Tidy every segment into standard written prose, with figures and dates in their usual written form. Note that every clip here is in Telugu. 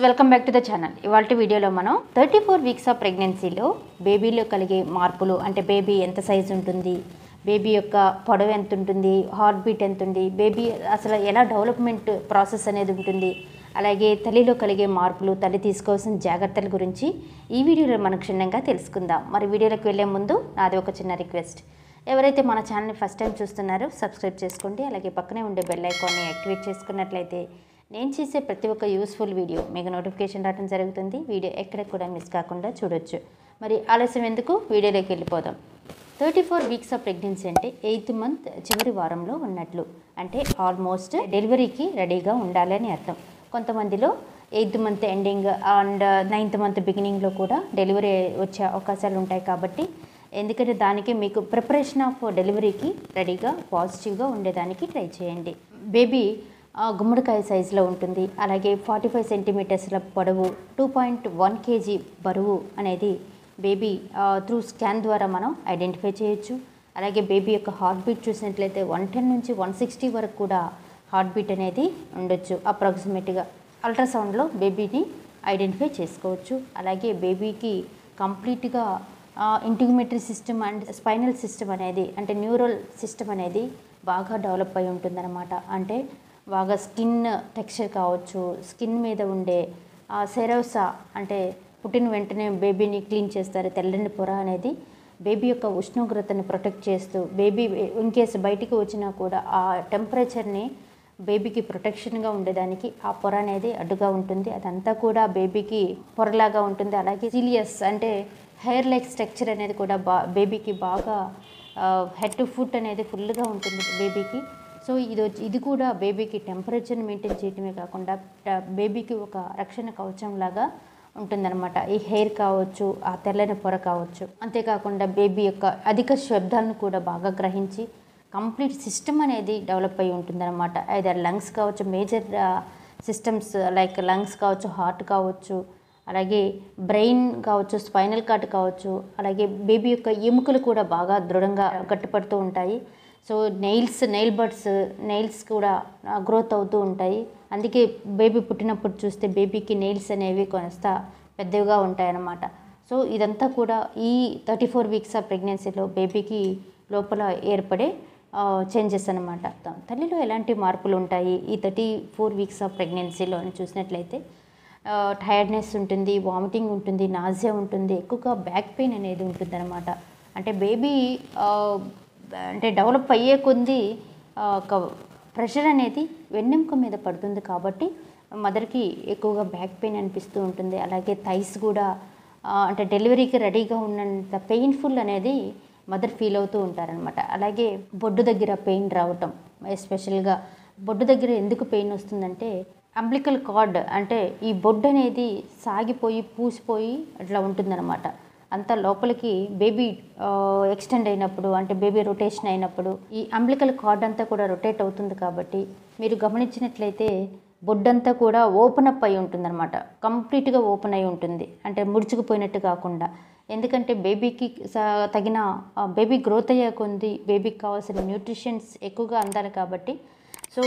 Welcome back to the channel. ఇవాల్టి వీడియోలో మనం 34 వీక్స్ ఆఫ్ ప్రెగ్నెన్సీలో బేబీలో కలిగే మార్పులు, అంటే బేబీ ఎంత సైజు ఉంటుంది, బేబీ యొక్క పొడవు ఎంత ఉంటుంది, హార్ట్ బీట్ ఎంత ఉంది, బేబీ అసలు ఎలా డెవలప్మెంట్ ప్రాసెస్ అనేది ఉంటుంది, అలాగే తల్లిలో కలిగే మార్పులు, తల్లి తీసుకోవాల్సిన జాగ్రత్తల గురించి ఈ వీడియోలో మనం క్షుణ్ణంగా తెలుసుకుందాం. మరి వీడియోలోకి వెళ్ళే ముందు నాది ఒక చిన్న రిక్వెస్ట్. ఎవరైతే మన ఛానల్ని ఫస్ట్ టైం చూస్తున్నారో సబ్స్క్రైబ్ చేసుకోండి. అలాగే పక్కనే ఉండే బెల్ ఐకాన్ని యాక్టివేట్ చేసుకున్నట్లయితే నేను చేసే ప్రతి ఒక్క యూస్ఫుల్ వీడియో మీకు నోటిఫికేషన్ రావడం జరుగుతుంది. వీడియో ఎక్కడ కూడా మిస్ కాకుండా చూడొచ్చు. మరి ఆలస్యం ఎందుకు, వీడియోలోకి వెళ్ళిపోదాం. 34 వీక్స్ ఆఫ్ ప్రెగ్నెన్సీ అంటే 8th మంత్ చివరి వారంలో ఉన్నట్లు, అంటే ఆల్మోస్ట్ డెలివరీకి రెడీగా ఉండాలి అని అర్థం. కొంతమందిలో 8th month ending and 9th month బిగినింగ్లో కూడా డెలివరీ వచ్చే అవకాశాలు ఉంటాయి. కాబట్టి ఎందుకంటే దానికి మీకు ప్రిపరేషన్ ఆఫ్ డెలివరీకి రెడీగా పాజిటివ్గా ఉండేదానికి ట్రై చేయండి. బేబీ గుమ్మడికాయ సైజులో ఉంటుంది. అలాగే 45 సెంటీమీటర్స్ల పొడవు, 2.1 kg బరువు అనేది బేబీ త్రూ స్కాన్ ద్వారా మనం ఐడెంటిఫై చేయొచ్చు. అలాగే బేబీ యొక్క హార్ట్ బీట్ చూసినట్లయితే 110 నుంచి 160 వరకు కూడా హార్ట్ బీట్ అనేది ఉండొచ్చు. అప్రాక్సిమేట్గా అల్ట్రాసౌండ్లో బేబీని ఐడెంటిఫై చేసుకోవచ్చు. అలాగే బేబీకి కంప్లీట్గా ఇంటిగ్యుమెంటరీ సిస్టమ్ అండ్ స్పైనల్ సిస్టమ్ అనేది, అంటే న్యూరల్ సిస్టమ్ అనేది బాగా డెవలప్ అయి ఉంటుందన్నమాట. అంటే బాగా స్కిన్ టెక్స్చర్ కావచ్చు, స్కిన్ మీద ఉండే సెరోసా, అంటే పుట్టిన వెంటనే బేబీని క్లీన్ చేస్తారు తెల్లని పొర అనేది బేబీ యొక్క ఉష్ణోగ్రతను ప్రొటెక్ట్ చేస్తూ, బేబీ ఇన్ కేసు బయటికి వచ్చినా కూడా ఆ టెంపరేచర్ని బేబీకి ప్రొటెక్షన్గా ఉండేదానికి ఆ పొర అనేది అడ్డుగా ఉంటుంది. అదంతా కూడా బేబీకి పొరలాగా ఉంటుంది. అలాగే సీలియస్ అంటే హెయిర్ లైక్ స్ట్రక్చర్ అనేది కూడా బేబీకి బాగా హెడ్ టు ఫుట్ అనేది ఫుల్గా ఉంటుంది బేబీకి. సో ఇది కూడా బేబీకి టెంపరేచర్ని మెయింటైన్ చేయటమే కాకుండా బేబీకి ఒక రక్షణ కవచం లాగా ఉంటుందన్నమాట. ఈ హెయిర్ కావచ్చు, ఆ తెల్లని పొర కావచ్చు. అంతేకాకుండా బేబీ యొక్క అధిక శబ్దాలను కూడా బాగా గ్రహించి కంప్లీట్ సిస్టమ్ అనేది డెవలప్ అయి ఉంటుందన్నమాట. ఐదర్ లంగ్స్ కావచ్చు, మేజర్ సిస్టమ్స్ లైక్ లంగ్స్ కావచ్చు, హార్ట్ కావచ్చు, అలాగే బ్రెయిన్ కావచ్చు, స్పైనల్ కార్డ్ కావచ్చు. అలాగే బేబీ యొక్క ఎముకలు కూడా బాగా దృఢంగా గట్టిపడుతూ ఉంటాయి. సో నెయిల్స్ కూడా గ్రోత్ అవుతూ ఉంటాయి. అందుకే బేబీ పుట్టినప్పుడు చూస్తే బేబీకి నెయిల్స్ అనేవి కొంత పెద్దవిగా ఉంటాయన్నమాట. సో ఇదంతా కూడా ఈ 34 వీక్స్ ఆఫ్ ప్రెగ్నెన్సీలో బేబీకి లోపల ఏర్పడే చేంజెస్ అన్నమాట. తల్లిలో ఎలాంటి మార్పులు ఉంటాయి ఈ 34 వీక్స్ ఆఫ్ ప్రెగ్నెన్సీలో అని చూసినట్లయితే టైర్డ్నెస్ ఉంటుంది, వామిటింగ్ ఉంటుంది, నాజియా ఉంటుంది, ఎక్కువగా బ్యాక్ పెయిన్ అనేది ఉంటుందన్నమాట. అంటే బేబీ అంటే డెవలప్ అయ్యే కొద్దీ ఒక ప్రెషర్ అనేది వెన్నెముక మీద పడుతుంది. కాబట్టి మదర్కి ఎక్కువగా బ్యాక్ పెయిన్ అనిపిస్తూ ఉంటుంది. అలాగే థైస్ కూడా అంటే డెలివరీకి రెడీగా ఉన్నంత పెయిన్ఫుల్ అనేది మదర్ ఫీల్ అవుతూ ఉంటారనమాట. అలాగే బొడ్డు దగ్గర పెయిన్ రావటం, ఎస్పెషల్గా బొడ్డు దగ్గర ఎందుకు పెయిన్ వస్తుందంటే అంబ్లికల్ కార్డ్, అంటే ఈ బొడ్డు అనేది సాగిపోయి పూసిపోయి అట్లా ఉంటుందన్నమాట. అంతా లోపలికి బేబీ ఎక్స్టెండ్ అయినప్పుడు, అంటే బేబీ రొటేషన్ అయినప్పుడు ఈ అంబ్లికల్ కార్డ్ అంతా కూడా రొటేట్ అవుతుంది. కాబట్టి మీరు గమనించినట్లయితే బొడ్డంతా కూడా ఓపెన్ అప్ అయి ఉంటుందన్నమాట. కంప్లీట్గా ఓపెన్ అయి ఉంటుంది, అంటే ముడుచుకుపోయినట్టు కాకుండా. ఎందుకంటే బేబీకి తగిన బేబీ గ్రోత్ అయ్యే కొద్ది బేబీకి కావాల్సిన న్యూట్రిషన్స్ ఎక్కువగా అందాలి. కాబట్టి సో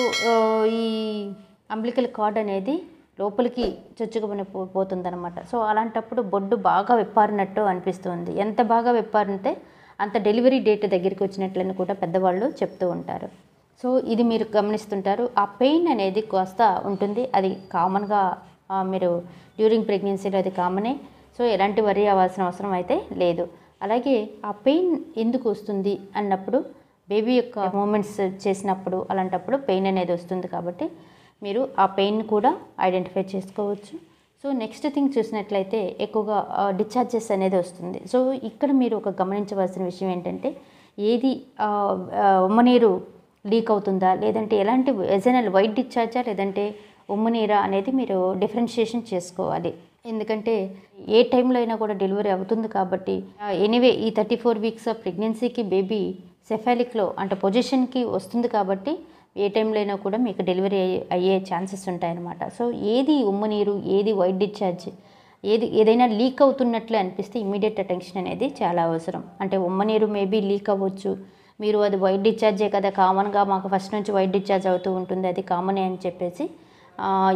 ఈ అంబ్లికల్ కార్డ్ అనేది లోపలికి చొచ్చుకుని పోతుందన్నమాట. సో అలాంటప్పుడు బొడ్డు బాగా విప్పారినట్టు అనిపిస్తుంది. ఎంత బాగా విప్పారంటే అంత డెలివరీ డేట్ దగ్గరికి వచ్చినట్లని కూడా పెద్దవాళ్ళు చెప్తూ ఉంటారు. సో ఇది మీరు గమనిస్తుంటారు. ఆ పెయిన్ అనేది కాస్త ఉంటుంది. అది కామన్గా మీరు డ్యూరింగ్ ప్రెగ్నెన్సీలో అది కామనే. సో ఎలాంటి వరీ అవ్వాల్సిన అవసరం అయితే లేదు. అలాగే ఆ పెయిన్ ఎందుకు వస్తుంది అన్నప్పుడు బేబీ యొక్క మూమెంట్స్ చేసినప్పుడు అలాంటప్పుడు పెయిన్ అనేది వస్తుంది. కాబట్టి మీరు ఆ పెయిన్ కూడా ఐడెంటిఫై చేసుకోవచ్చు. సో నెక్స్ట్ థింగ్ చూసినట్లయితే ఎక్కువగా డిశ్చార్జెస్ అనేది వస్తుంది. సో ఇక్కడ మీరు ఒక గమనించవలసిన విషయం ఏంటంటే ఏది ఉమ్మనీరు లీక్ అవుతుందా, లేదంటే ఎలాంటి ఎజనల్ వైట్ డిశ్చార్జా లేదంటే ఉమ్మనీరా అనేది మీరు డిఫరెన్షియేషన్ చేసుకోవాలి. ఎందుకంటే ఏ టైంలో అయినా కూడా డెలివరీ అవుతుంది. కాబట్టి ఎనీవే ఈ 34 వీక్స్ ఆఫ్ ప్రెగ్నెన్సీకి బేబీ సెఫాలిక్లో అంటే పొజిషన్కి వస్తుంది. కాబట్టి ఏ టైంలో అయినా కూడా మీకు డెలివరీ అయ్యే ఛాన్సెస్ ఉంటాయన్నమాట. సో ఏది ఉమ్మనీరు, ఏది వైట్ డిశ్చార్జ్, ఏదైనా లీక్ అవుతున్నట్లే అనిపిస్తే ఇమీడియట్ అటెన్షన్ అనేది చాలా అవసరం. అంటే ఉమ్మనీరు మేబీ లీక్ అవ్వచ్చు, మీరు అది వైట్ డిశ్చార్జే కదా, కామన్గా మాకు ఫస్ట్ నుంచి వైట్ డిశ్చార్జ్ అవుతూ ఉంటుంది, అది కామనే అని చెప్పేసి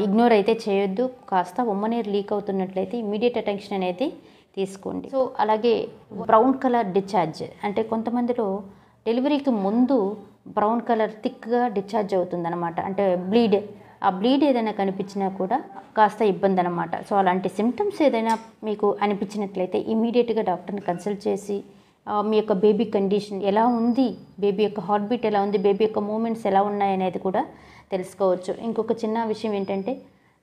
ఇగ్నోర్ అయితే చేయొద్దు. కాస్త ఉమ్మనీరు లీక్ అవుతున్నట్లయితే ఇమ్మీడియట్ అటెన్షన్ అనేది తీసుకోండి. సో అలాగే బ్రౌన్ కలర్ డిశ్చార్జ్ అంటే కొంతమందిలో డెలివరీకి ముందు బ్రౌన్ కలర్ థిక్గా డిశ్చార్జ్ అవుతుందన్నమాట. అంటే ఆ బ్లీడ్ ఏదైనా కనిపించినా కూడా కాస్త ఇబ్బంది అనమాట. సో అలాంటి సిమ్టమ్స్ ఏదైనా మీకు అనిపించినట్లయితే ఇమీడియట్గా డాక్టర్ని కన్సల్ట్ చేసి మీ యొక్క బేబీ కండిషన్ ఎలా ఉంది, బేబీ యొక్క హార్ట్ బీట్ ఎలా ఉంది, బేబీ యొక్క మూమెంట్స్ ఎలా ఉన్నాయనేది కూడా తెలుసుకోవచ్చు. ఇంకొక చిన్న విషయం ఏంటంటే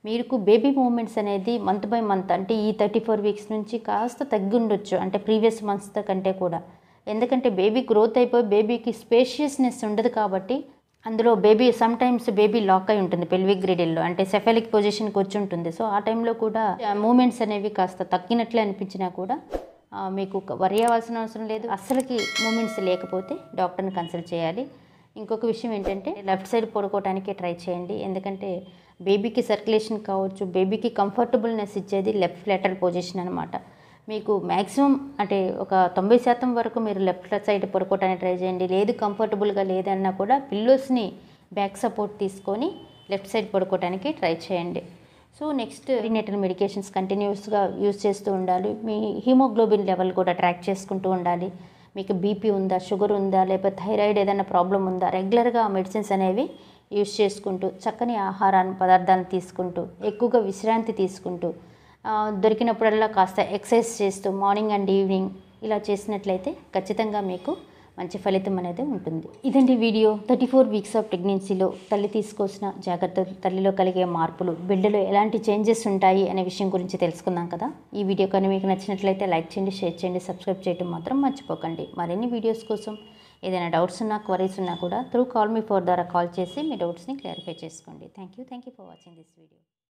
మీకు బేబీ మూమెంట్స్ అనేది మంత్ బై మంత్ అంటే ఈ 34 వీక్స్ నుంచి కాస్త తగ్గి ఉండొచ్చు, అంటే ప్రీవియస్ మంత్స్ కంటే కూడా. ఎందుకంటే బేబీ గ్రోత్ అయిపోయి బేబీకి స్పేషియస్నెస్ ఉండదు కాబట్టి అందులో సమ్టైమ్స్ బేబీ లాక్ అయి ఉంటుంది పెల్విక్ గ్రిడిల్లో, అంటే సెఫాలిక్ పొజిషన్కి వచ్చి ఉంటుంది. సో ఆ టైంలో కూడా మూమెంట్స్ అనేవి కాస్త తగ్గినట్లే అనిపించినా కూడా మీకు వరి అవ్వాల్సిన అవసరం లేదు. అస్సలకి మూమెంట్స్ లేకపోతే డాక్టర్ని కన్సల్ట్ చేయాలి. ఇంకొక విషయం ఏంటంటే లెఫ్ట్ సైడ్ పడుకోవడానికి ట్రై చేయండి. ఎందుకంటే బేబీకి సర్క్యులేషన్ కావచ్చు, బేబీకి కంఫర్టబుల్నెస్ ఇచ్చేది లెఫ్ట్ లేటరల్ పొజిషన్ అనమాట. మీకు మ్యాక్సిమం అంటే ఒక 90% వరకు మీరు లెఫ్ట్ సైడ్ పడుకోవడానికి ట్రై చేయండి. లేదు కంఫర్టబుల్గా లేదన్నా కూడా పిల్లోస్ని బ్యాక్ సపోర్ట్ తీసుకొని లెఫ్ట్ సైడ్ పడుకోవడానికి ట్రై చేయండి. సో నెక్స్ట్ ప్రీనేటల్ మెడికేషన్స్ కంటిన్యూస్గా యూజ్ చేస్తూ ఉండాలి. మీ హిమోగ్లోబిన్ లెవెల్ కూడా ట్రాక్ చేసుకుంటూ ఉండాలి. మీకు బీపీ ఉందా, షుగర్ ఉందా, లేకపోతే థైరాయిడ్ ఏదైనా ప్రాబ్లం ఉందా, రెగ్యులర్గా మెడిసిన్స్ అనేవి యూజ్ చేసుకుంటూ చక్కని పదార్థాలను తీసుకుంటూ ఎక్కువగా విశ్రాంతి తీసుకుంటూ దొరికినప్పుడల్లా కాస్త ఎక్సర్సైజ్ చేస్తూ మార్నింగ్ అండ్ ఈవినింగ్ ఇలా చేసినట్లయితే ఖచ్చితంగా మీకు మంచి ఫలితం అనేది ఉంటుంది. ఇదండి వీడియో. 34 వీక్స్ ఆఫ్ ప్రెగ్నెన్సీలో తల్లి తీసుకోవాల్సిన జాగ్రత్తలు, తల్లిలో కలిగే మార్పులు, బిడ్డలో ఎలాంటి చేంజెస్ ఉంటాయి అనే విషయం గురించి తెలుసుకుందాం కదా. ఈ వీడియో కానీ మీకు నచ్చినట్లయితే లైక్ చేయండి, షేర్ చేయండి, సబ్స్క్రైబ్ చేయడం మాత్రం మర్చిపోకండి. మరిన్ని వీడియోస్ కోసం ఏదైనా డౌట్స్ ఉన్నా, క్వరీస్ ఉన్నా కూడా త్రూ కాల్ మీ ఫోర్ ద్వారా కాల్ చేసి మీ డౌట్స్ని క్లారిఫై చేసుకోండి. Thank you for watching this video.